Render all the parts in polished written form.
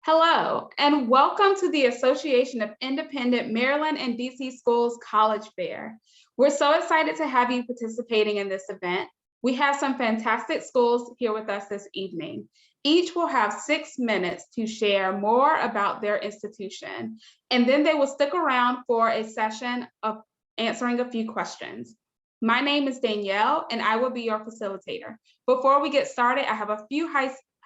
Hello, and welcome to the Association of Independent Maryland and DC Schools College Fair. We're so excited to have you participating in this event. We have some fantastic schools here with us this evening. Each will have 6 minutes to share more about their institution, and then they will stick around for a session of answering a few questions. My name is Danielle, and I will be your facilitator. Before we get started, I have a few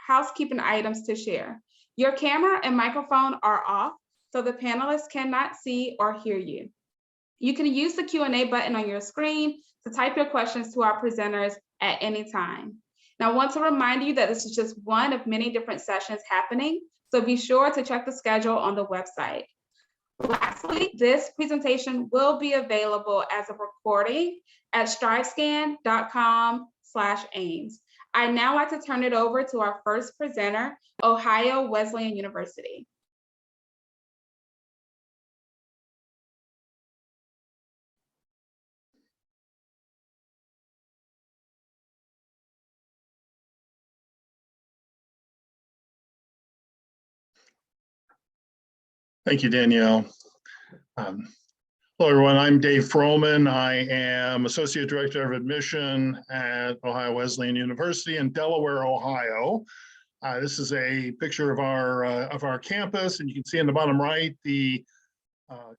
housekeeping items to share. Your camera and microphone are off, so the panelists cannot see or hear you. You can use the Q&A button on your screen to type your questions to our presenters at any time. Now, I want to remind you that this is just one of many different sessions happening, so be sure to check the schedule on the website. Lastly, this presentation will be available as a recording at strivescan.com/AIMS. I'd now like to turn it over to our first presenter, Ohio Wesleyan University. Thank you, Danielle. Hello, everyone. I'm Dave Froman. I am Associate Director of Admission at Ohio Wesleyan University in Delaware, Ohio. This is a picture of our campus, and you can see in the bottom right the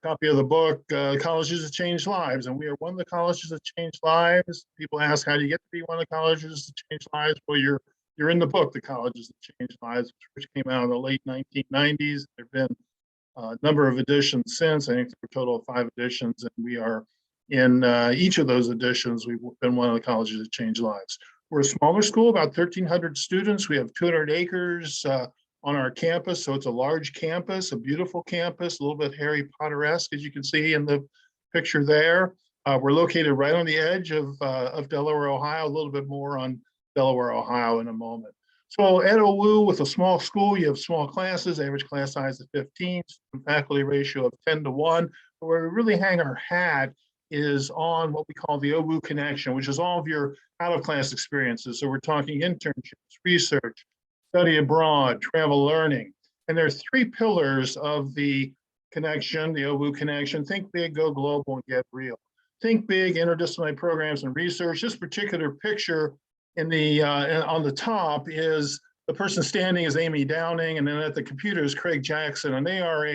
copy of the book, Colleges That Change Lives, and we are one of the colleges that change lives. People ask, how do you get to be one of the colleges that change lives? Well, you're in the book, The Colleges That Change Lives, which came out in the late 1990s. There have been a number of editions since. I think there were a total of 5 editions, and we are in each of those editions. We've been one of the colleges that change lives. We're a smaller school, about 1,300 students. We have 200 acres on our campus, so it's a large campus, a beautiful campus, a little bit Harry Potter-esque, as you can see in the picture there. We're located right on the edge of Delaware, Ohio. A little bit more on Delaware, Ohio in a moment. So at OWU, with a small school, you have small classes, average class size of 15, faculty ratio of 10 to 1. But where we really hang our hat is on what we call the OWU Connection, which is all of your out-of-class experiences. So we're talking internships, research, study abroad, travel learning. And there are 3 pillars of the connection, the OWU Connection: think big, go global, and get real. Think big, interdisciplinary programs and research. This particular picture in the on the top is the person standing is Amy Downing, and then at the computer is Craig Jackson, and they are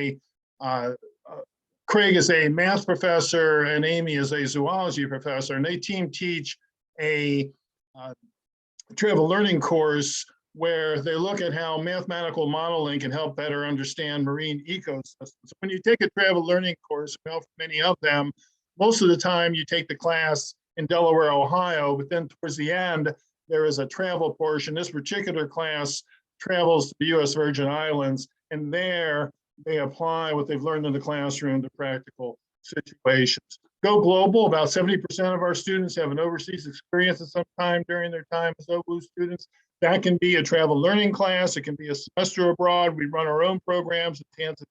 Craig is a math professor and Amy is a zoology professor, and they teach a travel learning course where they look at how mathematical modeling can help better understand marine ecosystems. When you take a travel learning course, well, for many of them, most of the time you take the class in Delaware, Ohio, but then towards the end, there is a travel portion. This particular class travels to the US Virgin Islands, and there they apply what they've learned in the classroom to practical situations. Go global, about 70% of our students have an overseas experience at some time during their time as OWU students. That can be a travel learning class, it can be a semester abroad. We run our own programs in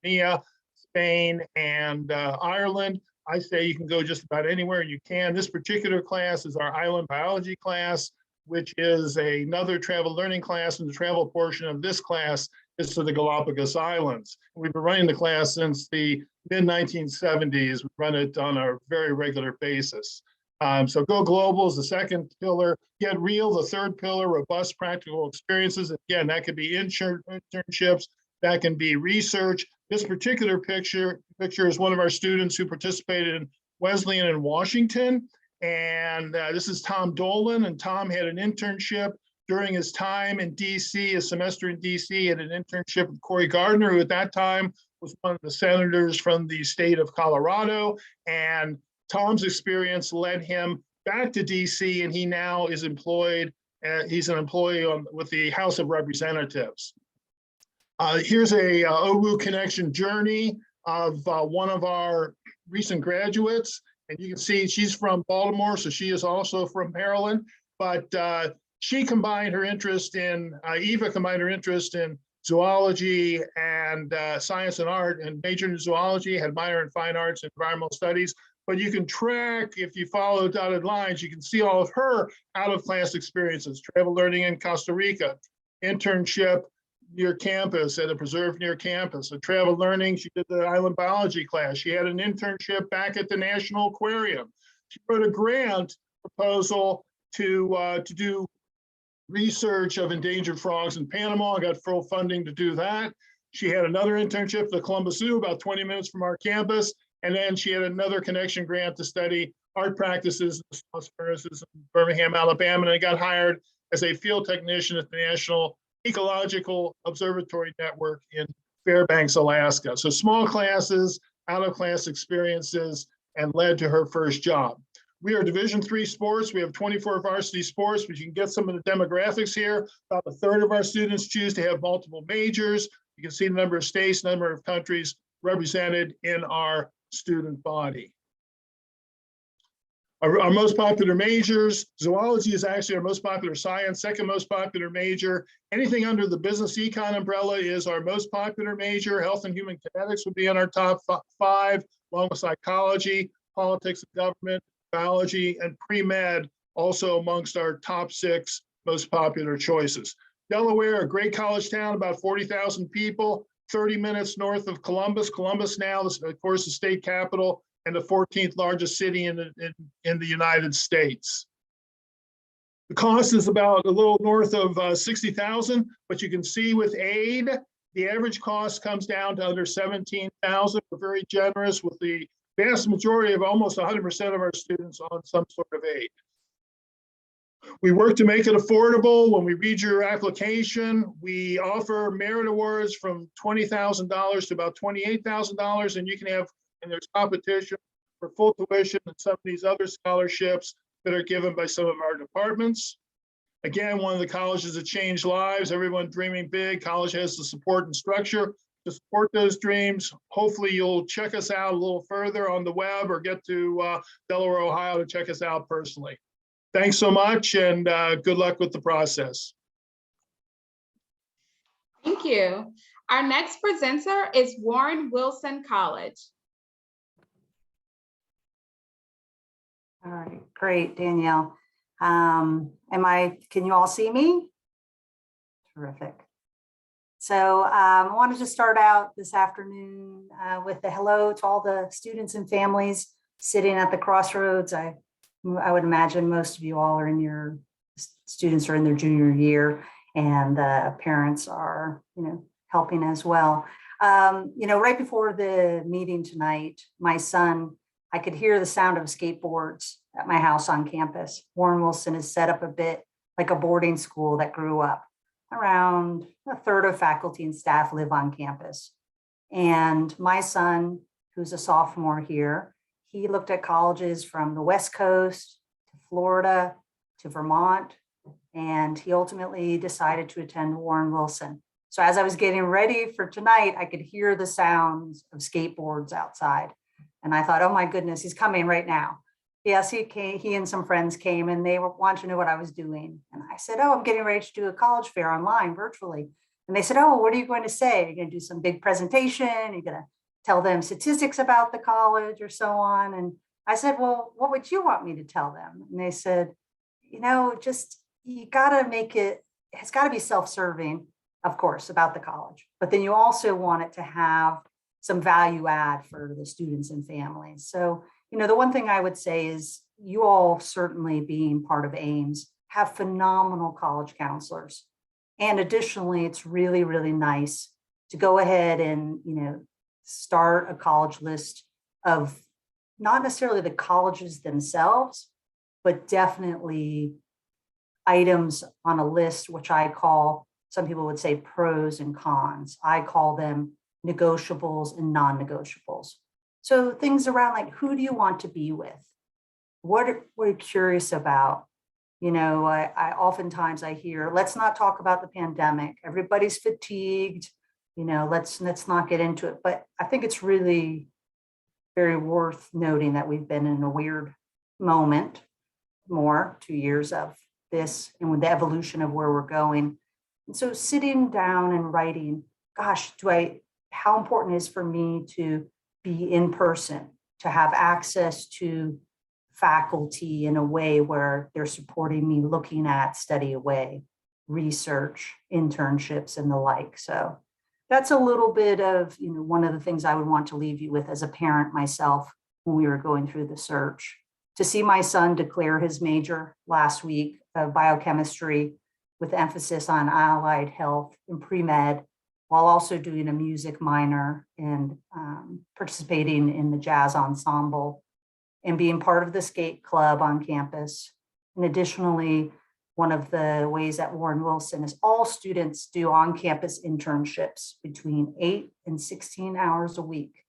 Tanzania, Spain, and Ireland. I say you can go just about anywhere you can. This particular class is our island biology class, which is another travel learning class, and the travel portion of this class is to the Galapagos Islands. We've been running the class since the mid-1970s. We run it on a very regular basis. So go global is the second pillar. Get real, the third pillar. Robust practical experiences. Again, that could be internships, that can be research. This particular picture is one of our students who participated in Wesleyan in Washington. And this is Tom Dolan, and Tom had an internship during his time in DC, a semester in DC, and an internship with Cory Gardner, who at that time was one of the senators from the state of Colorado. And Tom's experience led him back to DC, and he now is employed. He's an employee with the House of Representatives. Here's a OWU Connection journey of one of our recent graduates. And you can see she's from Baltimore, so she is also from Maryland. But she combined her interest in, Eva combined her interest in zoology and science and art, and majored in zoology, had minor in fine arts and environmental studies. But you can track, if you follow dotted lines, you can see all of her out-of-class experiences: travel learning in Costa Rica, internship near campus, at a preserve near campus. A travel learning, she did the island biology class. She had an internship back at the National Aquarium. She wrote a grant proposal to do research of endangered frogs in Panama. I got full funding to do that. She had another internship at the Columbus Zoo, about 20 minutes from our campus. And then she had another connection grant to study art practices in the sauce furnaces in Birmingham, Alabama, and I got hired as a field technician at the National Ecological Observatory Network in Fairbanks, Alaska. So small classes, out-of-class experiences, and led to her first job. We are Division III sports. We have 24 varsity sports, but you can get some of the demographics here. About a third of our students choose to have multiple majors. You can see the number of states, number of countries represented in our student body. Our most popular majors, zoology is actually our most popular science, second most popular major. Anything under the business econ umbrella is our most popular major. Health and human kinetics would be in our top 5, along with psychology, politics and government, biology, and pre-med, also amongst our top 6 most popular choices. Delaware, a great college town, about 40,000 people, 30 minutes north of Columbus. Columbus now, of course, the state capital and the 14th largest city in the United States. The cost is about a little north of 60,000, but you can see with aid, the average cost comes down to under 17,000. We're very generous with the vast majority of almost 100% of our students on some sort of aid. We work to make it affordable. When we read your application, we offer merit awards from $20,000 to about $28,000, and you can have, and there's competition for full tuition and some of these other scholarships that are given by some of our departments. Again, one of the colleges that changed lives, everyone dreaming big. College has the support and structure to support those dreams. Hopefully you'll check us out a little further on the web or get to Delaware, Ohio to check us out personally. Thanks so much, and good luck with the process. Thank you. Our next presenter is Warren Wilson College. All right, great, Danielle. Can you all see me? Terrific. So I wanted to start out this afternoon with a hello to all the students and families sitting at the crossroads. I would imagine most of you all are in your students are in their junior year, and parents are, helping as well. Right before the meeting tonight, my son, I could hear the sound of skateboards at my house on campus. Warren Wilson is set up a bit like a boarding school that grew up. Around a third of faculty and staff live on campus. And my son, who's a sophomore here, he looked at colleges from the West Coast to Florida to Vermont, and he ultimately decided to attend Warren Wilson. So as I was getting ready for tonight, I could hear the sounds of skateboards outside. And I thought, oh my goodness, he's coming right now. Yes, he and some friends came, and they wanted to know what I was doing. And I said, oh, I'm getting ready to do a college fair online virtually. And they said, oh, what are you going to say? You're going to do some big presentation? You're going to tell them statistics about the college or so on? And I said, well, what would you want me to tell them? And they said, you got to make it's got to be self-serving, of course, about the college. But then you also want it to have some value add for the students and families. So, the one thing I would say is you all, certainly being part of Ames, have phenomenal college counselors. And additionally, it's really, really nice to go ahead and, start a college list of not necessarily the colleges themselves, but definitely items on a list, which I call, some people would say pros and cons. I call them negotiables and non-negotiables. So things around like, who do you want to be with? What are you curious about? I oftentimes I hear, let's not talk about the pandemic. Everybody's fatigued. Let's not get into it. But I think it's really very worth noting that we've been in a weird moment, 2 years of this, and with the evolution of where we're going. And so sitting down and writing, gosh, how important it is for me to be in person, to have access to faculty in a way where they're supporting me looking at study away. research, internships, and the like. So that's a little bit of, one of the things I would want to leave you with as a parent myself when we were going through the search. To see my son declare his major last week of biochemistry with emphasis on allied health and pre-med, while also doing a music minor and participating in the jazz ensemble and being part of the skate club on campus. And additionally, one of the ways at Warren Wilson is all students do on-campus internships between 8 and 16 hours a week.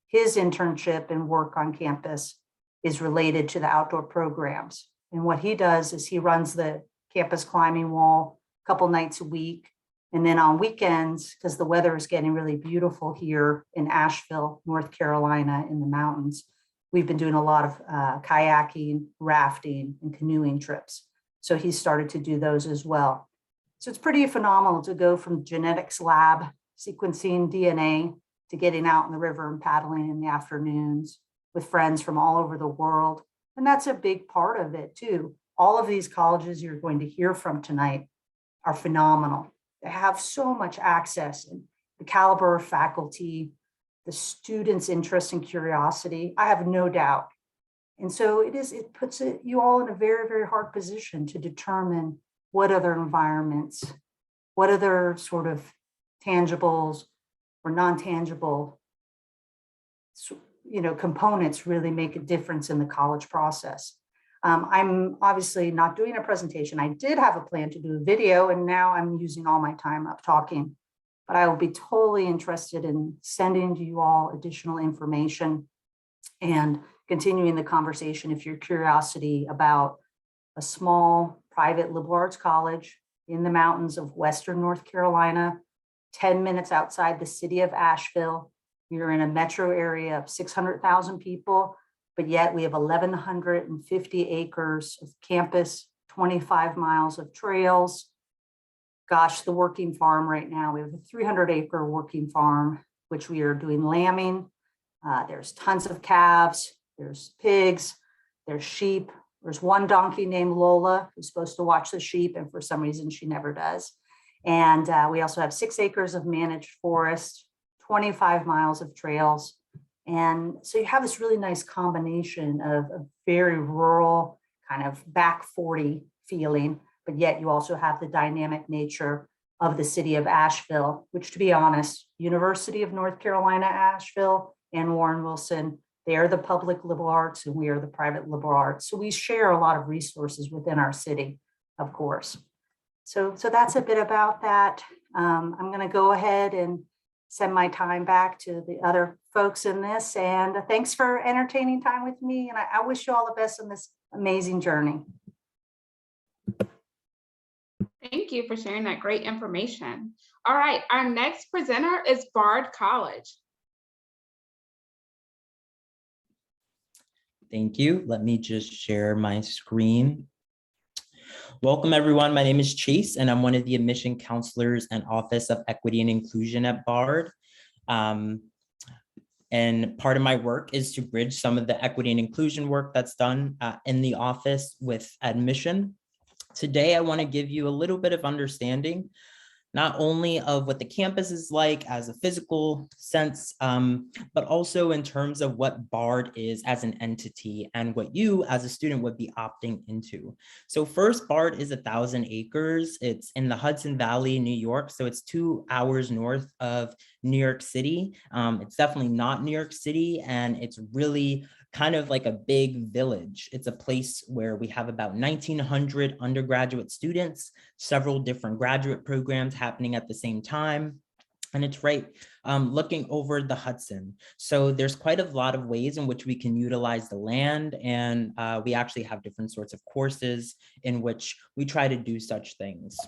His internship and work on campus is related to the outdoor programs. And what he does is he runs the campus climbing wall a couple nights a week. And then on weekends, because the weather is getting really beautiful here in Asheville, North Carolina, in the mountains, we've been doing a lot of kayaking, rafting, and canoeing trips. So he started to do those as well. So it's pretty phenomenal to go from genetics lab, sequencing DNA, to getting out in the river and paddling in the afternoons with friends from all over the world. And that's a big part of it too. All of these colleges you're going to hear from tonight are phenomenal. They have so much access, and the caliber of faculty, the students' interest and curiosity, I have no doubt. And so it puts you all in a very, very hard position to determine what other environments, what other sort of tangibles or non-tangible, components really make a difference in the college process. I'm obviously not doing a presentation. I did have a plan to do a video, and now I'm using all my time up talking. But I will be totally interested in sending to you all additional information and continuing the conversation if your curiosity about a small private liberal arts college in the mountains of Western North Carolina, 10 minutes outside the city of Asheville. You're in a metro area of 600,000 people, but yet we have 1,150 acres of campus, 25 miles of trails. Gosh, the working farm right now, we have a 300-acre working farm, which we are doing lambing. There's tons of calves, there's pigs, there's sheep. There's one donkey named Lola who's supposed to watch the sheep, and for some reason she never does. And we also have 6 acres of managed forest, 25 miles of trails. And so you have this really nice combination of a very rural, kind of back 40 feeling, but yet you also have the dynamic nature of the city of Asheville, which, to be honest, University of North Carolina, Asheville, and Warren Wilson, they are the public liberal arts and we are the private liberal arts. So we share a lot of resources within our city, of course. So that's a bit about that. I'm going to go ahead and send my time back to the other folks in this. And thanks for entertaining time with me. And I wish you all the best on this amazing journey. Thank you for sharing that great information. All right, our next presenter is Bard College. Thank you. Let me just share my screen. Welcome, everyone. My name is Chase, and I'm one of the admission counselors and Office of Equity and Inclusion at Bard. And part of my work is to bridge some of the equity and inclusion work that's done in the office with admission. Today, I want to give you a little bit of understanding, not only of what the campus is like as a physical sense, but also in terms of what Bard is as an entity and what you as a student would be opting into. So first, Bard is 1,000 acres. It's in the Hudson Valley, New York. So it's 2 hours north of New York City. It's definitely not New York City, and it's really kind of like a big village. It's a place where we have about 1,900 undergraduate students, several different graduate programs happening at the same time. And it's right looking over the Hudson. So there's quite a lot of ways in which we can utilize the land. And we actually have different sorts of courses in which we try to do such things.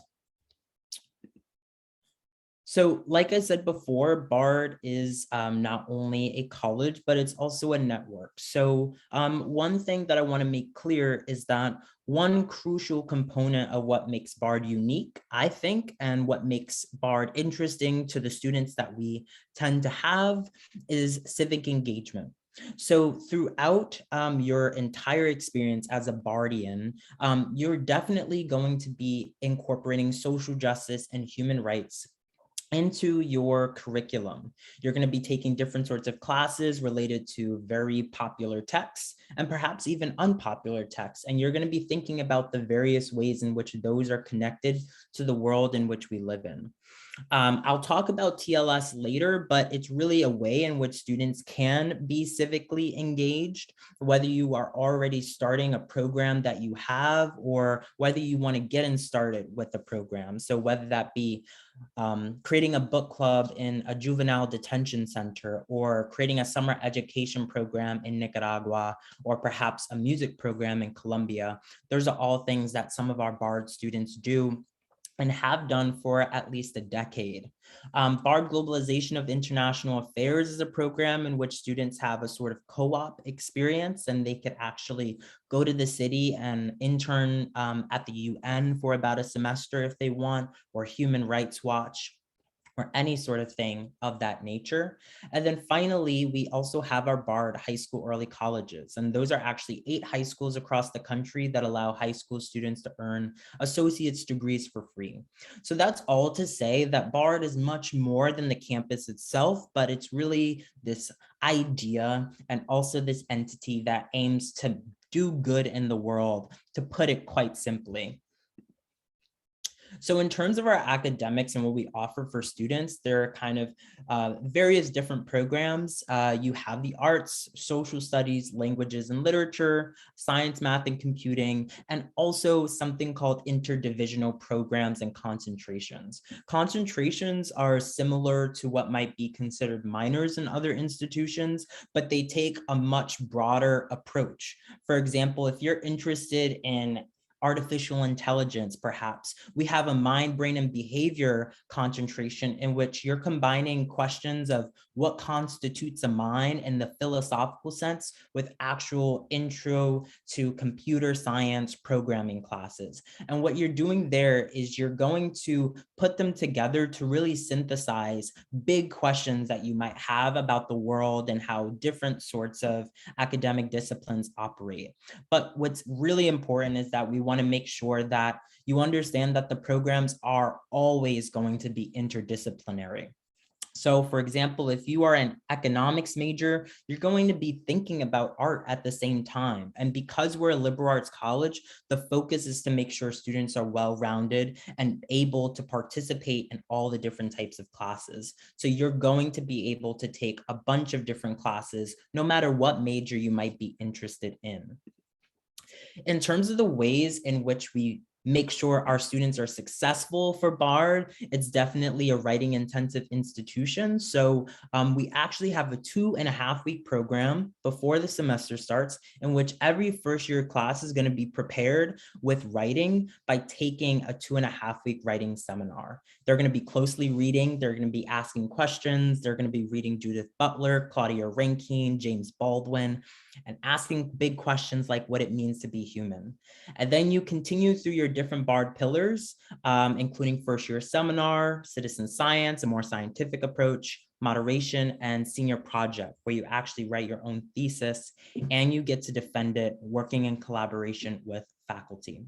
So like I said before, Bard is not only a college, but it's also a network. So one thing that I want to make clear is that one crucial component of what makes Bard unique, I think, and what makes Bard interesting to the students that we tend to have is civic engagement. So throughout your entire experience as a Bardian, you're definitely going to be incorporating social justice and human rights into your curriculum. You're going to be taking different sorts of classes related to very popular texts and perhaps even unpopular texts. And you're going to be thinking about the various ways in which those are connected to the world in which we live in. I'll talk about TLS later, but it's really a way in which students can be civically engaged, whether you are already starting a program that you have or whether you want to get started with the program. So whether that be creating a book club in a juvenile detention center, or creating a summer education program in Nicaragua, or perhaps a music program in Colombia. Those are all things that some of our BARD students do and have done for at least a decade. BARD Globalization of International Affairs is a program in which students have a sort of co-op experience, and they could actually go to the city and intern at the UN for about a semester if they want, or Human Rights Watch, or any sort of thing of that nature. And then finally, we also have our BARD high school early colleges. And those are actually 8 high schools across the country that allow high school students to earn associate's degrees for free. So that's all to say that BARD is much more than the campus itself, but it's really this idea and also this entity that aims to do good in the world, to put it quite simply. So in terms of our academics and what we offer for students, there are kind of various different programs. You have the arts, social studies, languages and literature, science, math, and computing, and also something called interdivisional programs and concentrations. Concentrations are similar to what might be considered minors in other institutions, but they take a much broader approach. For example, if you're interested in artificial intelligence, perhaps, we have a mind, brain, and behavior concentration in which you're combining questions of what constitutes a mind in the philosophical sense with actual intro to computer science programming classes. And what you're doing there is you're going to put them together to really synthesize big questions that you might have about the world and how different sorts of academic disciplines operate. But what's really important is that we want to make sure that you understand that the programs are always going to be interdisciplinary. So for example, if you are an economics major, you're going to be thinking about art at the same time. And because we're a liberal arts college, the focus is to make sure students are well-rounded and able to participate in all the different types of classes. So you're going to be able to take a bunch of different classes, no matter what major you might be interested in. In terms of the ways in which we make sure our students are successful for BARD, it's definitely a writing intensive institution. So we actually have a 2.5-week program before the semester starts, in which every first year class is going to be prepared with writing by taking a 2.5-week writing seminar. They're going to be closely reading, they're going to be asking questions, they're going to be reading Judith Butler, Claudia Rankine, James Baldwin, and asking big questions like what it means to be human. And then you continue through your different BARD pillars, including first year seminar, citizen science, a more scientific approach, moderation, and senior project, where you actually write your own thesis and you get to defend it working in collaboration with faculty.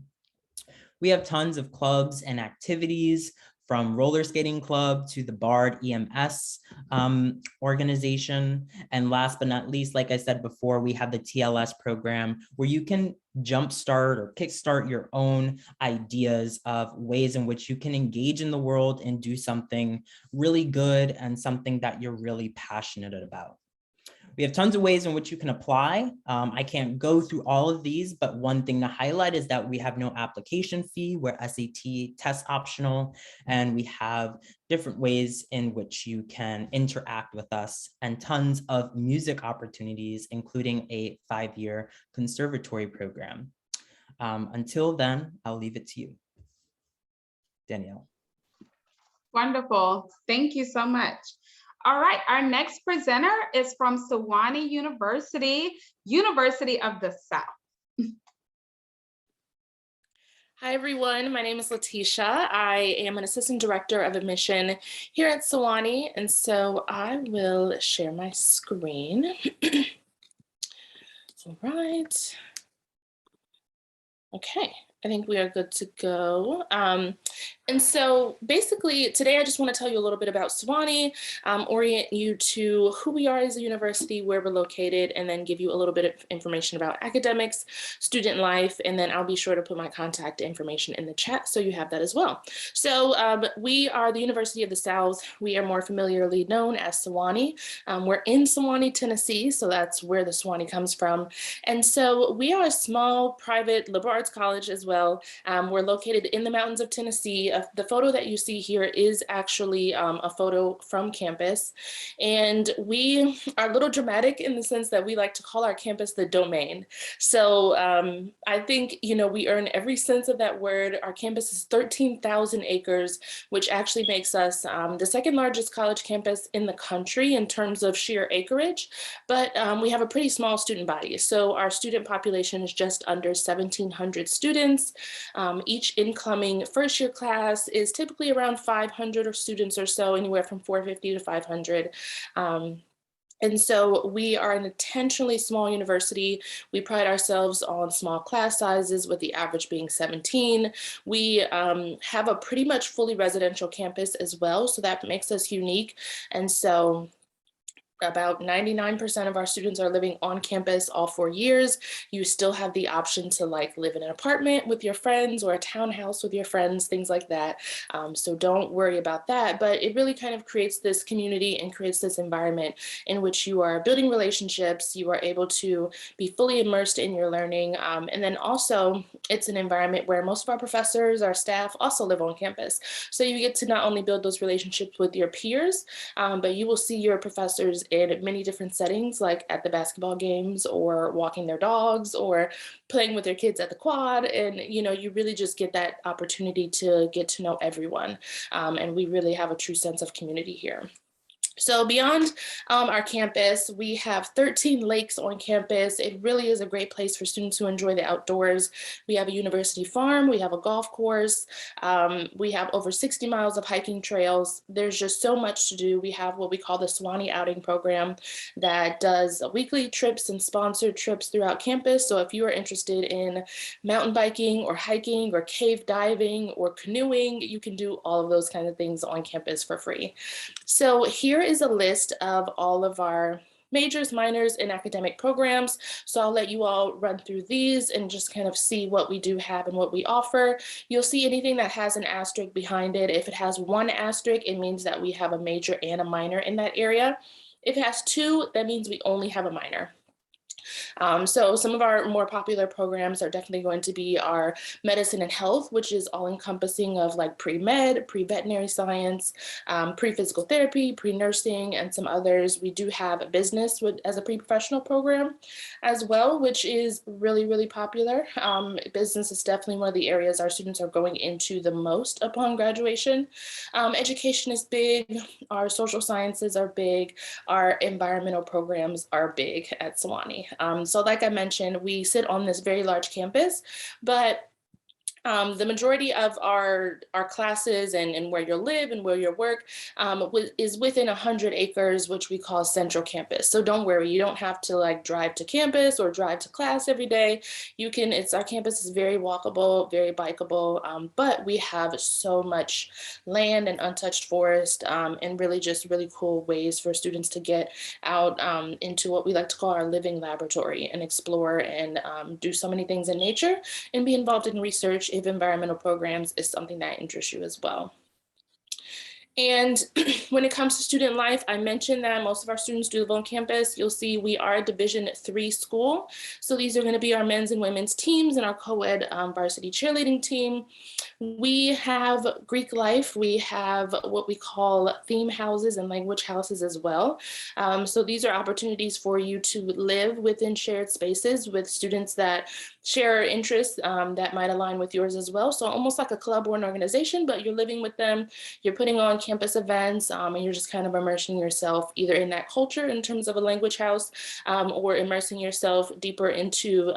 We have tons of clubs and activities, from roller skating club to the BARD EMS organization. And last but not least, like I said before, we have the TLS program where you can jumpstart or kickstart your own ideas of ways in which you can engage in the world and do something really good and something that you're really passionate about. We have tons of ways in which you can apply. I can't go through all of these, but one thing to highlight is that we have no application fee. We're SAT test optional, and we have different ways in which you can interact with us and tons of music opportunities, including a 5-year conservatory program. Until then, I'll leave it to you, Danielle. Wonderful. Thank you so much. All right, our next presenter is from Sewanee University, University of the South. Hi, everyone. My name is Letitia. I am an assistant director of admission here at Sewanee, and so I will share my screen. All right. Okay, I think we are good to go. And so basically today I just want to tell you a little bit about Sewanee, orient you to who we are as a university, where we're located, and then give you a little bit of information about academics, student life, and then I'll be sure to put my contact information in the chat so you have that as well. So we are the University of the South. We are more familiarly known as Sewanee. We're in Sewanee, Tennessee, so that's where the Sewanee comes from. And so we are a small private liberal arts college as well. We're located in the mountains of Tennessee. The photo that you see here is actually a photo from campus. And we are a little dramatic in the sense that we like to call our campus the domain. So I think, you know, we earn every sense of that word. Our campus is 13,000 acres, which actually makes us the second largest college campus in the country in terms of sheer acreage. But we have a pretty small student body. So our student population is just under 1,700 students. Each incoming first year class is typically around 500 students or so, anywhere from 450 to 500. And so we are an intentionally small university. We pride ourselves on small class sizes, with the average being 17. We have a pretty much fully residential campus as well, so that makes us unique. And so about 99% of our students are living on campus all 4 years. You still have the option to like live in an apartment with your friends or a townhouse with your friends, things like that. So don't worry about that, but it really kind of creates this community and creates this environment in which you are building relationships, you are able to be fully immersed in your learning. And then also it's an environment where most of our professors, our staff also live on campus. So you get to not only build those relationships with your peers, but you will see your professors in many different settings, like at the basketball games or walking their dogs or playing with their kids at the quad. And, you know, you really just get that opportunity to get to know everyone. And we really have a true sense of community here. So beyond our campus, we have 13 lakes on campus. It really is a great place for students who enjoy the outdoors. We have a university farm, we have a golf course, we have over 60 miles of hiking trails. There's just so much to do. We have what we call the Sewanee Outing Program that does weekly trips and sponsored trips throughout campus. So if you are interested in mountain biking or hiking or cave diving or canoeing, you can do all of those kinds of things on campus for free. So here is a list of all of our majors, minors, and academic programs. So I'll let you all run through these and just kind of see what we do have and what we offer. You'll see anything that has an asterisk behind it. If it has one asterisk, it means that we have a major and a minor in that area. If it has two, that means we only have a minor. So some of our more popular programs are definitely going to be our medicine and health, which is all encompassing of like pre-med, pre-veterinary science, pre-physical therapy, pre-nursing, and some others. We do have business as a pre-professional program as well, which is really, really popular. Business is definitely one of the areas our students are going into the most upon graduation. Education is big. Our social sciences are big. Our environmental programs are big at Sewanee. So like I mentioned, we sit on this very large campus, but the majority of our classes and where you live and where you work is within 100 acres, which we call central campus. So don't worry, you don't have to like drive to campus or drive to class every day. You can, our campus is very walkable, very bikeable, but we have so much land and untouched forest and really just really cool ways for students to get out into what we like to call our living laboratory and explore and do so many things in nature and be involved in research if environmental programs is something that interests you as well. And when it comes to student life, I mentioned that most of our students do live on campus. You'll see we are a Division III school. So these are going to be our men's and women's teams and our co-ed varsity cheerleading team. We have Greek life. We have what we call theme houses and language houses as well. So these are opportunities for you to live within shared spaces with students that share interests that might align with yours as well. So almost like a club or an organization, but you're living with them, you're putting on campus events, and you're just kind of immersing yourself either in that culture in terms of a language house or immersing yourself deeper into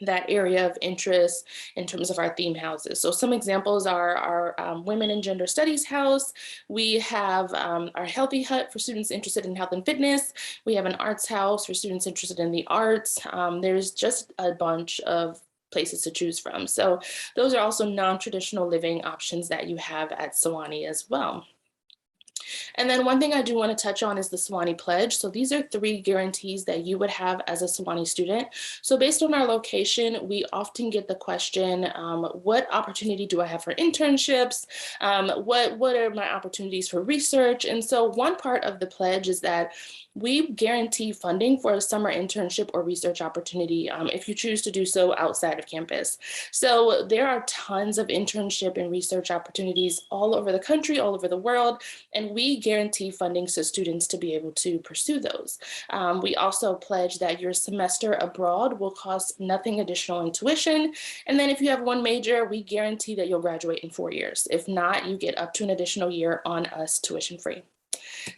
that area of interest in terms of our theme houses. So some examples are our Women and Gender Studies house. We have our Healthy Hut for students interested in health and fitness. We have an arts house for students interested in the arts. There's just a bunch of places to choose from. So those are also non-traditional living options that you have at Sewanee as well. And then one thing I do want to touch on is the Sewanee Pledge. So these are 3 guarantees that you would have as a Sewanee student. So based on our location, we often get the question, what opportunity do I have for internships? What are my opportunities for research? And so one part of the pledge is that we guarantee funding for a summer internship or research opportunity if you choose to do so outside of campus. So there are tons of internship and research opportunities all over the country, all over the world, and we guarantee funding so students to be able to pursue those. We also pledge that your semester abroad will cost nothing additional in tuition. And then if you have one major, we guarantee that you'll graduate in 4 years. If not, you get up to an additional year on us tuition free.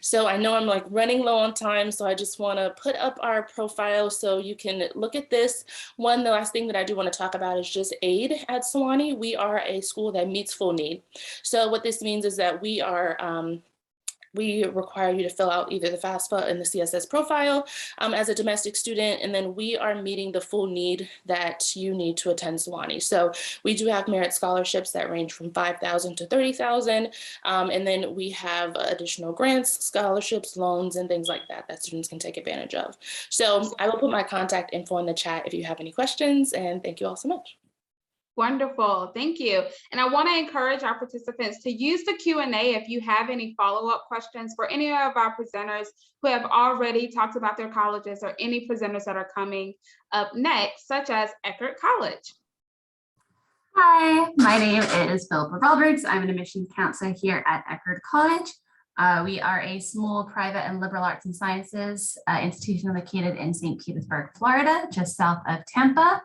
So I know I'm like running low on time, so I just want to put up our profile so you can look at this. The last thing that I do want to talk about is just aid at Sewanee. We are a school that meets full need. So what this means is that we require you to fill out either the FAFSA and the CSS profile as a domestic student, and then we are meeting the full need that you need to attend Sewanee. So we do have merit scholarships that range from $5,000 to $30,000, and then we have additional grants, scholarships, loans, and things like that that students can take advantage of. So I will put my contact info in the chat if you have any questions, and thank you all so much. Wonderful, thank you. And I want to encourage our participants to use the Q&A if you have any follow-up questions for any of our presenters who have already talked about their colleges or any presenters that are coming up next, such as Eckerd College. Hi, my name is Philippa Roberts. I'm an admissions counselor here at Eckerd College. We are a small private and liberal arts and sciences institution located in St. Petersburg, Florida, just south of Tampa.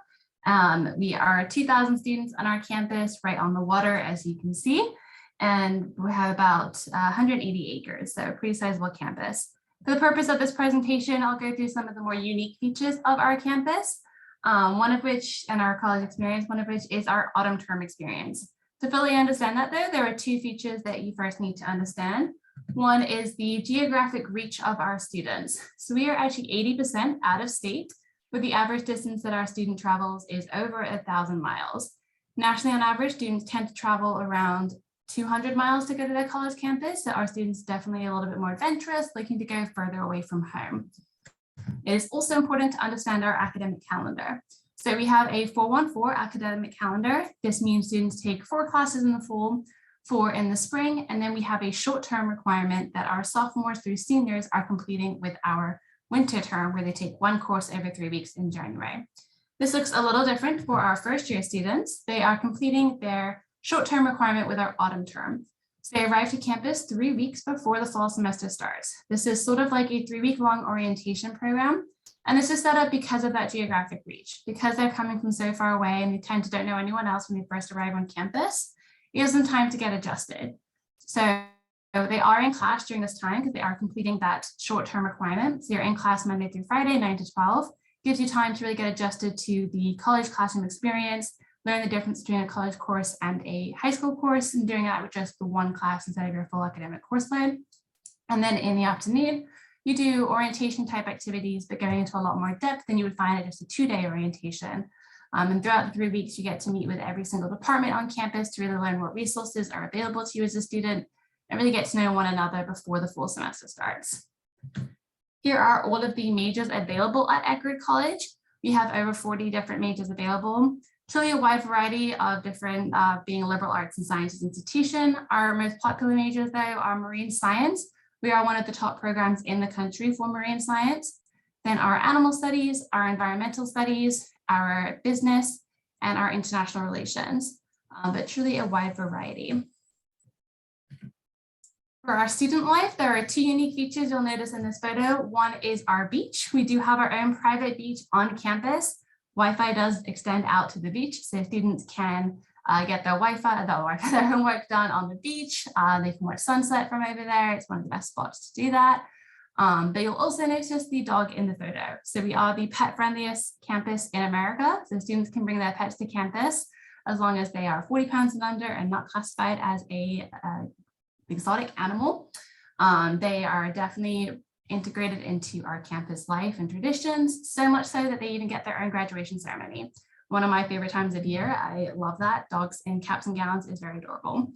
We are 2,000 students on our campus, right on the water, as you can see, and we have about 180 acres, so a pretty sizable campus. For the purpose of this presentation, I'll go through some of the more unique features of our campus, one of which, and our college experience, one of which is our autumn term experience. To fully understand that, though, there are 2 features that you first need to understand. One is the geographic reach of our students. So we are actually 80% out of state, where the average distance that our student travels is over 1,000 miles. Nationally, on average, students tend to travel around 200 miles to go to their college campus, so our students definitely a little bit more adventurous, looking to go further away from home. It is also important to understand our academic calendar. So we have a 4-1-4 academic calendar. This means students take 4 classes in the fall, 4 in the spring, and then we have a short-term requirement that our sophomores through seniors are completing with our winter term, where they take 1 course every 3 weeks in January. This looks a little different for our first year students. They are completing their short-term requirement with our autumn term. So they arrive to campus 3 weeks before the fall semester starts. This is sort of like a 3-week-long orientation program. And this is set up because of that geographic reach. Because they're coming from so far away and they tend to don't know anyone else when they first arrive on campus, it gives them time to get adjusted. So they are in class during this time because they are completing that short-term requirement. So you're in class Monday through Friday, 9 to 12. Gives you time to really get adjusted to the college classroom experience, learn the difference between a college course and a high school course, and doing that with just the 1 class instead of your full academic course load. And then in the afternoon, you do orientation type activities, but going into a lot more depth than you would find at just a 2-day orientation. And throughout the 3 weeks, you get to meet with every single department on campus to really learn what resources are available to you as a student and really get to know one another before the full semester starts. Here are all of the majors available at Eckerd College. We have over 40 different majors available. Truly a wide variety of different, being a liberal arts and sciences institution. Our most popular majors, though, are marine science. We are one of the top programs in the country for marine science. Then our animal studies, our environmental studies, our business, and our international relations, but truly a wide variety. For our student life, there are 2 unique features you'll notice in this photo. One is our beach. We do have our own private beach on campus. Wi-Fi does extend out to the beach, so students can get their their homework done on the beach. They can watch sunset from over there. It's one of the best spots to do that. But you'll also notice the dog in the photo. So we are the pet friendliest campus in America. So students can bring their pets to campus as long as they are 40 pounds and under and not classified as a exotic animal. They are definitely integrated into our campus life and traditions, so much so that they even get their own graduation ceremony. One of my favorite times of year. I love that. Dogs in caps and gowns is very adorable.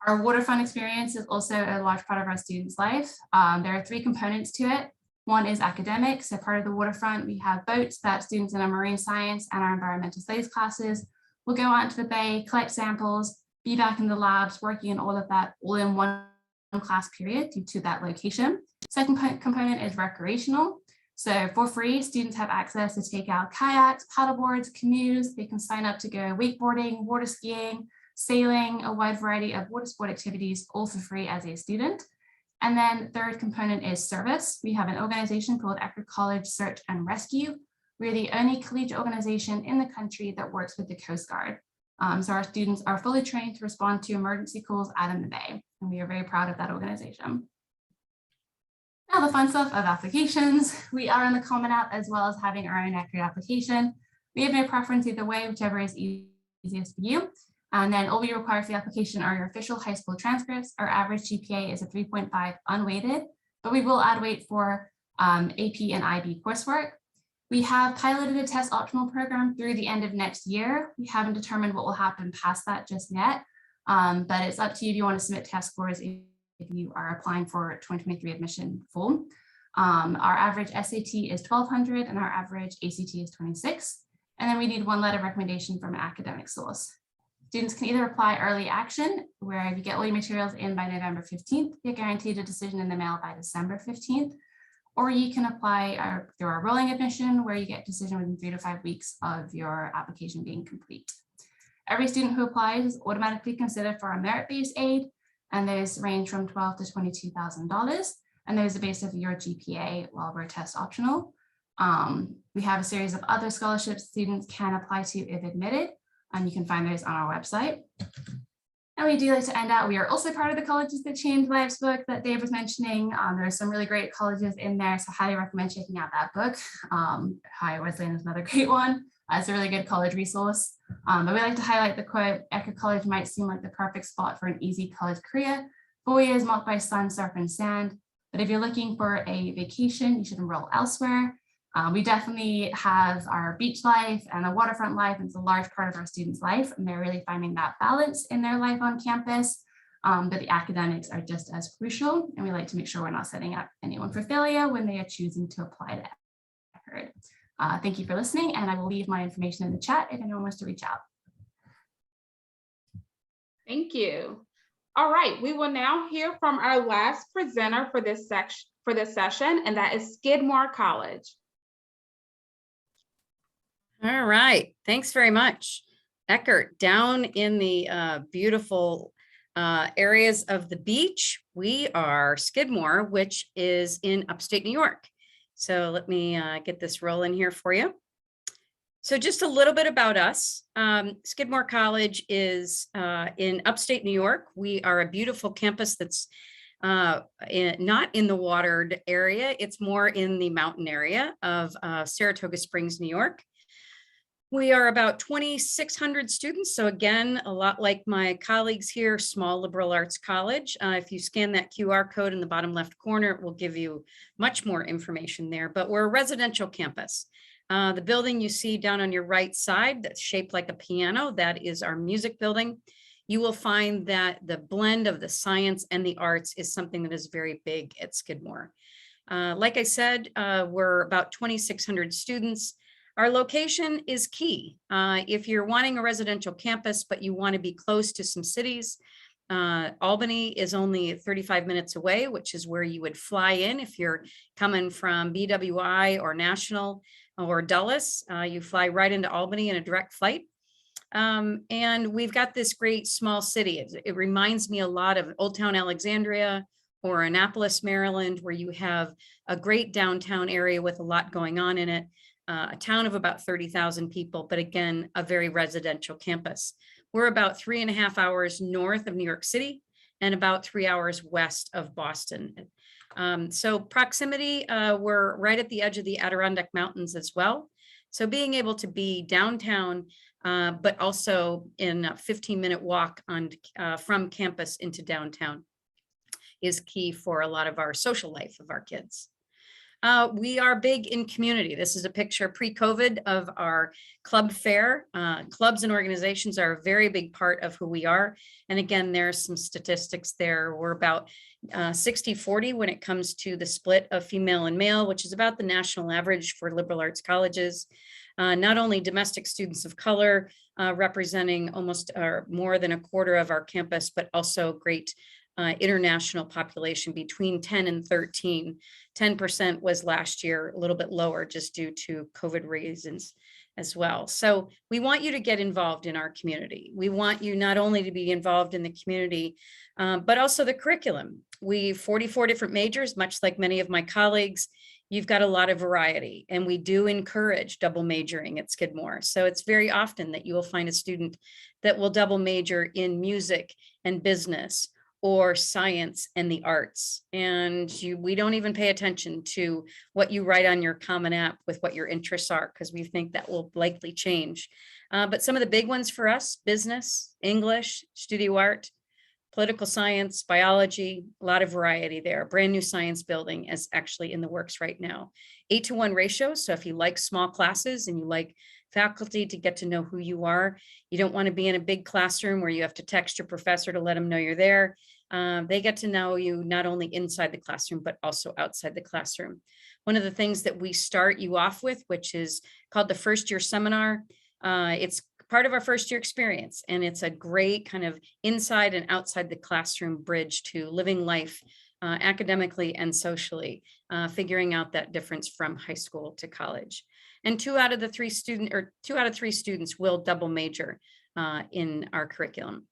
Our waterfront experience is also a large part of our students' life. There are 3 components to it. One is academic. So part of the waterfront, we have boats that students in our marine science and our environmental studies classes will go out into the bay, collect samples, be back in the labs, working on all of that all in one class period due to that location. Second component is recreational. So for free, students have access to take out kayaks, paddleboards, canoes. They can sign up to go wakeboarding, water skiing, sailing, a wide variety of water sport activities, all for free as a student. And then third component is service. We have an organization called Eckerd College Search and Rescue. We're the only collegiate organization in the country that works with the Coast Guard. So our students are fully trained to respond to emergency calls out in the bay, and we are very proud of that organization. Now the fun stuff of applications. We are in the Common App as well as having our own Eckerd application. We have no preference either way, whichever is easiest for you. And then all we require for the application are your official high school transcripts. Our average GPA is a 3.5 unweighted, but we will add weight for AP and IB coursework. We have piloted a test optional program through the end of next year. We haven't determined what will happen past that just yet, but it's up to you if you want to submit test scores if you are applying for 2023 admission full. Our average SAT is 1200 and our average ACT is 26. And then we need 1 letter of recommendation from an academic source. Students can either apply early action, where if you get all your materials in by November 15th, you're guaranteed a decision in the mail by December 15th. Or you can apply through our rolling admission, where you get a decision within 3 to 5 weeks of your application being complete. Every student who applies is automatically considered for our merit-based aid, and those range from $12,000 to $22,000, and those are based off your GPA while we're test optional. We have a series of other scholarships students can apply to if admitted, and you can find those on our website. And we do like to end out, we are also part of the Colleges That Changed Lives book that Dave was mentioning. There are some really great colleges in there, so highly recommend checking out that book. Wesleyan is another great one. It's a really good college resource. But we like to highlight the quote, Eckerd College might seem like the perfect spot for an easy college career. 4 years marked by sun, surf, and sand. But if you're looking for a vacation, you should enroll elsewhere. We definitely have our beach life and the waterfront life. It's a large part of our students' life, and they're really finding that balance in their life on campus. But the academics are just as crucial, and we like to make sure we're not setting up anyone for failure when they are choosing to apply to Eckerd. Thank you for listening, and I will leave my information in the chat if anyone wants to reach out. Thank you. All right, we will now hear from our last presenter for this session, and that is Skidmore College. All right, thanks very much. Eckerd, down in the beautiful areas of the beach, we are Skidmore, which is in upstate New York. So let me get this rolling here for you. So just a little bit about us. Skidmore College is in upstate New York. We are a beautiful campus that's not in the watered area. It's more in the mountain area of Saratoga Springs, New York. We are about 2,600 students. So again, a lot like my colleagues here, small liberal arts college. If you scan that QR code in the bottom left corner, it will give you much more information there, but we're a residential campus. The building you see down on your right side that's shaped like a piano, that is our music building. You will find that the blend of the science and the arts is something that is very big at Skidmore. Like I said, we're about 2,600 students. Our location is key. If you're wanting a residential campus, but you want to be close to some cities, Albany is only 35 minutes away, which is where you would fly in. If you're coming from BWI or National or Dulles, you fly right into Albany in a direct flight. And we've got this great small city. It reminds me a lot of Old Town Alexandria or Annapolis, Maryland, where you have a great downtown area with a lot going on in it. A town of about 30,000 people, but again, a very residential campus. We're about 3.5 hours north of New York City, and about 3 hours west of Boston. So proximity, we're right at the edge of the Adirondack Mountains as well. So being able to be downtown, but also in a 15-minute walk from campus into downtown is key for a lot of our social life of our kids. We are big in community. This is a picture pre-COVID of our club fair. Clubs and organizations are a very big part of who we are. And again, there's some statistics there. We're about 60-40 when it comes to the split of female and male, which is about the national average for liberal arts colleges. Not only domestic students of color representing almost or more than a quarter of our campus, but also great international population between 10 and 13. 10% was last year, a little bit lower just due to COVID reasons as well. So we want you to get involved in our community. We want you not only to be involved in the community, but also the curriculum. We 44 different majors, much like many of my colleagues. You've got a lot of variety, and we do encourage double majoring at Skidmore. So it's very often that you will find a student that will double major in music and business or science and the arts. And we don't even pay attention to what you write on your Common App with what your interests are, because we think that will likely change. But some of the big ones for us: business, English, studio art, political science, biology, a lot of variety there. Brand new science building is actually in the works right now. 8-to-1 ratio. So if you like small classes and you like faculty to get to know who you are, you don't want to be in a big classroom where you have to text your professor to let them know you're there. They get to know you not only inside the classroom, but also outside the classroom. One of the things that we start you off with, which is called the first year seminar, it's part of our first year experience. And it's a great kind of inside and outside the classroom bridge to living life academically and socially, figuring out that difference from high school to college. And 2 out of 3 students will double major in our curriculum.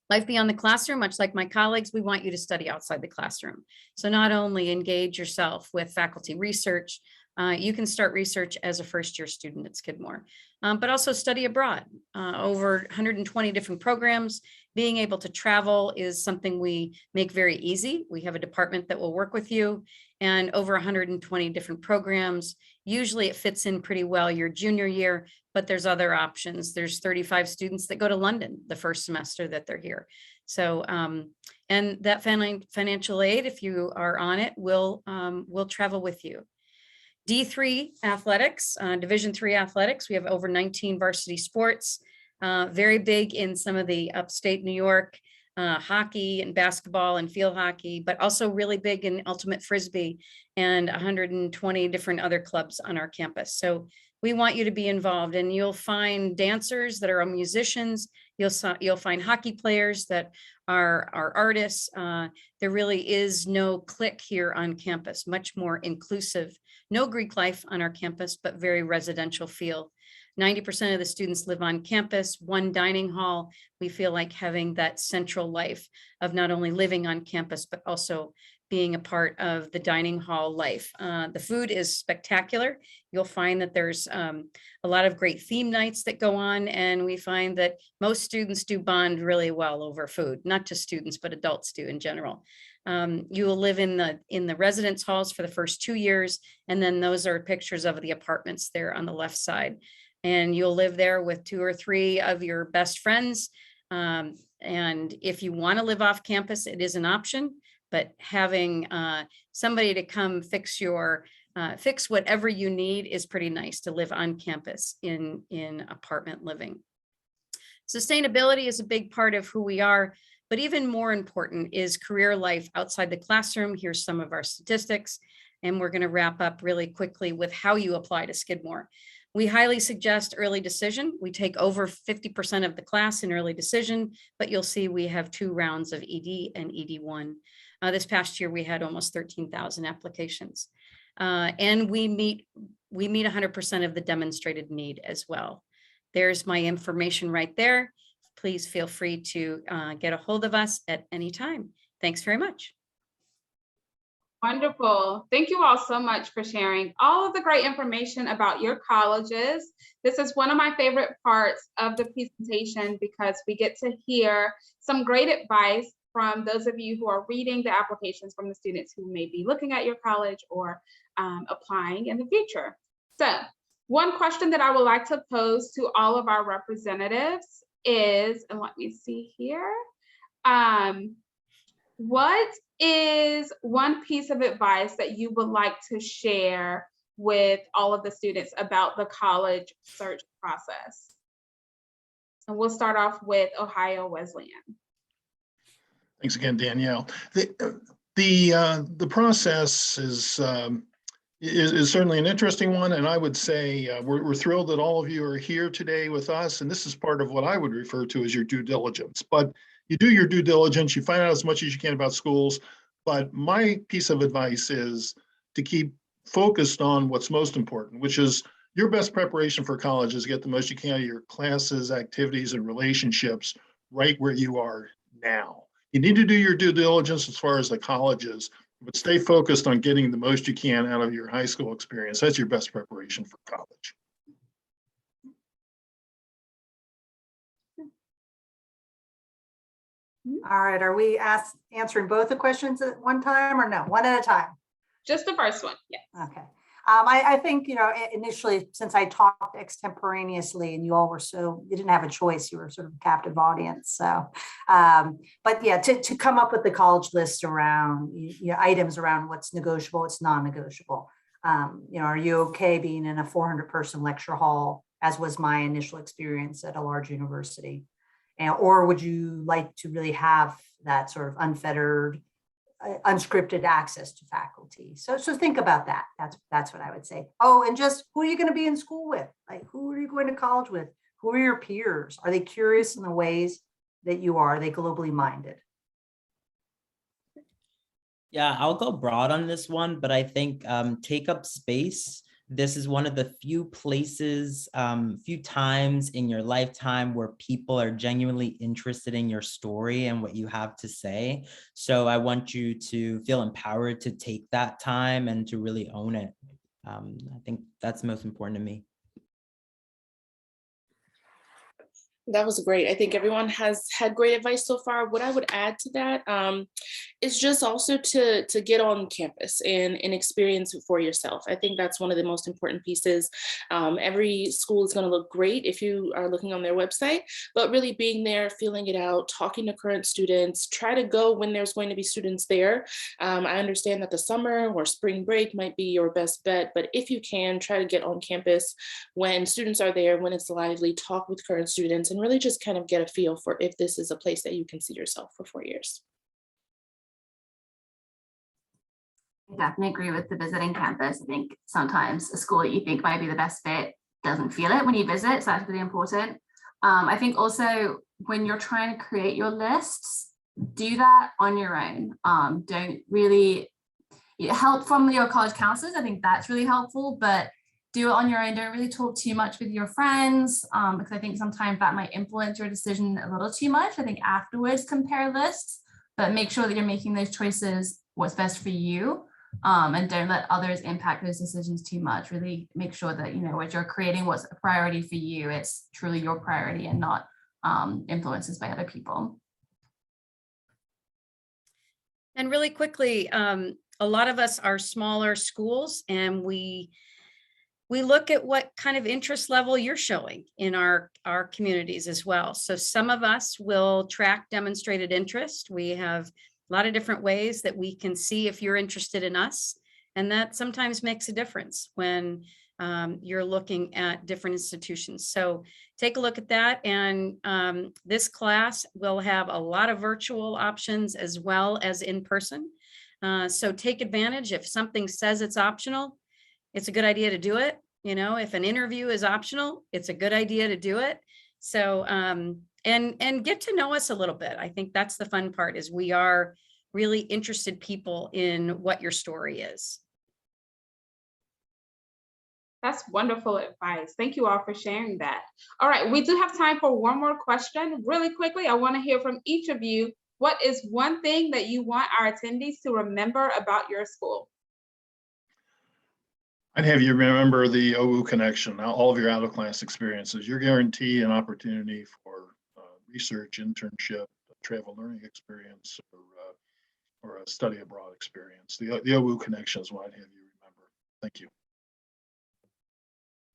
Life beyond the classroom, much like my colleagues, we want you to study outside the classroom. So not only engage yourself with faculty research, you can start research as a first-year student at Skidmore, but also study abroad. Over 120 different programs. Being able to travel is something we make very easy. We have a department that will work with you, and over 120 different programs. Usually it fits in pretty well your junior year, but there's other options. There's 35 students that go to London the first semester that they're here. So, and that financial aid, if you are on it, will travel with you. D3 athletics, Division III athletics. We have over 19 varsity sports, very big in some of the upstate New York, hockey and basketball and field hockey, but also really big in ultimate frisbee and 120 different other clubs on our campus. So we want you to be involved, and you'll find dancers that are musicians. You'll find hockey players that are artists. There really is no clique here on campus, much more inclusive. No Greek life on our campus, but very residential feel. 90% of the students live on campus, one dining hall. We feel like having that central life of not only living on campus, but also being a part of the dining hall life. The food is spectacular. You'll find that there's a lot of great theme nights that go on, and we find that most students do bond really well over food, not just students, but adults do in general. You will live in the residence halls for the first 2 years, and then those are pictures of the apartments there on the left side. And you'll live there with 2 or 3 of your best friends. And if you want to live off campus, it is an option, but having somebody to come fix whatever you need is pretty nice to live on campus in apartment living. Sustainability is a big part of who we are, but even more important is career life outside the classroom. Here's some of our statistics, and we're going to wrap up really quickly with how you apply to Skidmore. We highly suggest early decision. We take over 50% of the class in early decision, but you'll see we have 2 rounds of ED and ED1. This past year, we had almost 13,000 applications. And we meet 100% of the demonstrated need as well. There's my information right there. Please feel free to get a hold of us at any time. Thanks very much. Wonderful. Thank you all so much for sharing all of the great information about your colleges. This is one of my favorite parts of the presentation because we get to hear some great advice from those of you who are reading the applications from the students who may be looking at your college or applying in the future. So one question that I would like to pose to all of our representatives is, and let me see here, what is one piece of advice that you would like to share with all of the students about the college search process? And we'll start off with Ohio Wesleyan. Thanks again, Danielle. The process is certainly an interesting one, and I would say we're thrilled that all of you are here today with us, and this is part of what I would refer to as your due diligence. But you do your due diligence, you find out as much as you can about schools, but my piece of advice is to keep focused on what's most important, which is your best preparation for college is get the most you can out of your classes, activities, and relationships right where you are now. You need to do your due diligence as far as the colleges, but stay focused on getting the most you can out of your high school experience. That's your best preparation for college. All right, are we answering both the questions at one time or no? One at a time? Just the first one, yeah. Okay. I think, initially, since I talked extemporaneously and you all were you didn't have a choice, you were sort of a captive audience. So, but yeah, to come up with the college list around items around what's negotiable, what's non-negotiable. Are you okay being in a 400-person lecture hall, as was my initial experience at a large university? Or would you like to really have that sort of unfettered, unscripted access to faculty? So think about that. That's what I would say. Oh, and just who are you going to be in school with? Like, who are you going to college with? Who are your peers? Are they curious in the ways that you are? Are they globally minded? Yeah, I'll go broad on this one, but I think take up space. This is one of the few places, few times in your lifetime where people are genuinely interested in your story and what you have to say. So I want you to feel empowered to take that time and to really own it. I think that's most important to me. That was great. I think everyone has had great advice so far. What I would add to that is just also to get on campus and experience it for yourself. I think that's one of the most important pieces. Every school is going to look great if you are looking on their website, but really being there, feeling it out, talking to current students, try to go when there's going to be students there. I understand that the summer or spring break might be your best bet, but if you can, try to get on campus when students are there, when it's lively, talk with current students, and really just kind of get a feel for if this is a place that you can see yourself for 4 years. I definitely agree with the visiting campus. I think sometimes a school that you think might be the best fit doesn't feel it when you visit, so that's really important. I think also when you're trying to create your lists, do that on your own. Don't really help from your college counselors. I think that's really helpful, but do it on your own. Don't really talk too much with your friends, because I think sometimes that might influence your decision a little too much. I think afterwards compare lists, but make sure that you're making those choices what's best for you, and don't let others impact those decisions too much. Really make sure that, as you're creating what's a priority for you, it's truly your priority and not influences by other people. And really quickly, a lot of us are smaller schools, and we look at what kind of interest level you're showing in our communities as well. So some of us will track demonstrated interest. We have a lot of different ways that we can see if you're interested in us. And that sometimes makes a difference when you're looking at different institutions. So take a look at that. And this class will have a lot of virtual options as well as in person. So take advantage. If something says it's optional, it's a good idea to do it. If an interview is optional, it's a good idea to do it. So, and get to know us a little bit. I think that's the fun part, is we are really interested people in what your story is. That's wonderful advice. Thank you all for sharing that. All right, we do have time for one more question. Really quickly, I want to hear from each of you. What is one thing that you want our attendees to remember about your school? I'd have you remember the OWU Connection, all of your out-of-class experiences. You're guaranteed an opportunity for research, internship, travel learning experience or a study abroad experience. The OWU Connection is what I'd have you remember. Thank you.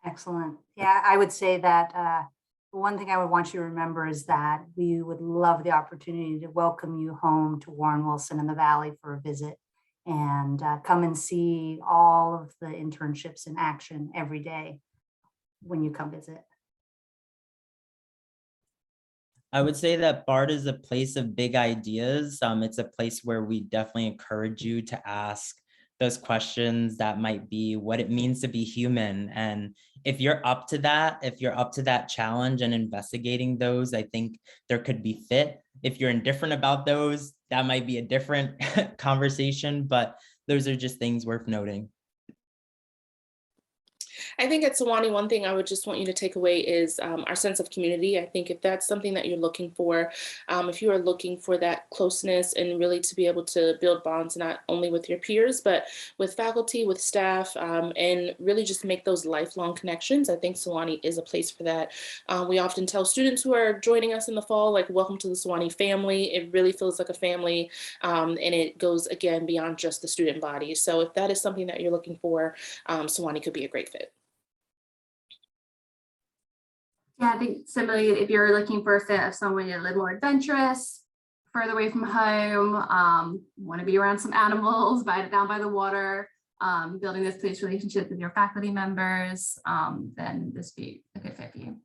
Excellent. Yeah, I would say that the one thing I would want you to remember is that we would love the opportunity to welcome you home to Warren Wilson in the Valley for a visit and come and see all of the internships in action every day when you come visit. I would say that BARD is a place of big ideas. It's a place where we definitely encourage you to ask those questions that might be what it means to be human. And if you're up to that challenge and investigating those, I think there could be fit. If you're indifferent about those, that might be a different conversation, but those are just things worth noting. I think at Sewanee, one thing I would just want you to take away is our sense of community. I think if that's something that you're looking for, if you are looking for that closeness and really to be able to build bonds, not only with your peers, but with faculty, with staff, and really just make those lifelong connections, I think Sewanee is a place for that. We often tell students who are joining us in the fall, like, welcome to the Sewanee family. It really feels like a family, and it goes, again, beyond just the student body. So if that is something that you're looking for, Sewanee could be a great fit. Yeah, I think similarly, if you're looking for a fit of someone a little more adventurous, further away from home, want to be around some animals, down by the water, building this close relationship with your faculty members, then this would be a good fit for you.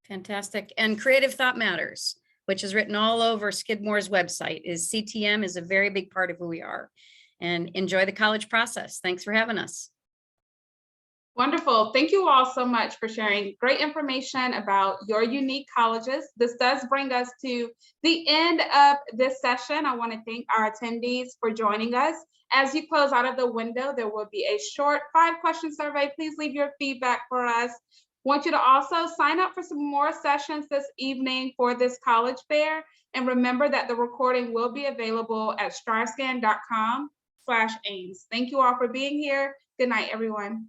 Fantastic. And Creative Thought Matters, which is written all over Skidmore's website, is CTM is a very big part of who we are. And enjoy the college process. Thanks for having us. Wonderful. Thank you all so much for sharing great information about your unique colleges. This does bring us to the end of this session. I want to thank our attendees for joining us. As you close out of the window, there will be a short 5-question survey. Please leave your feedback for us. Want you to also sign up for some more sessions this evening for this college fair. And remember that the recording will be available at striscan.com/AIMS. Thank you all for being here. Good night, everyone.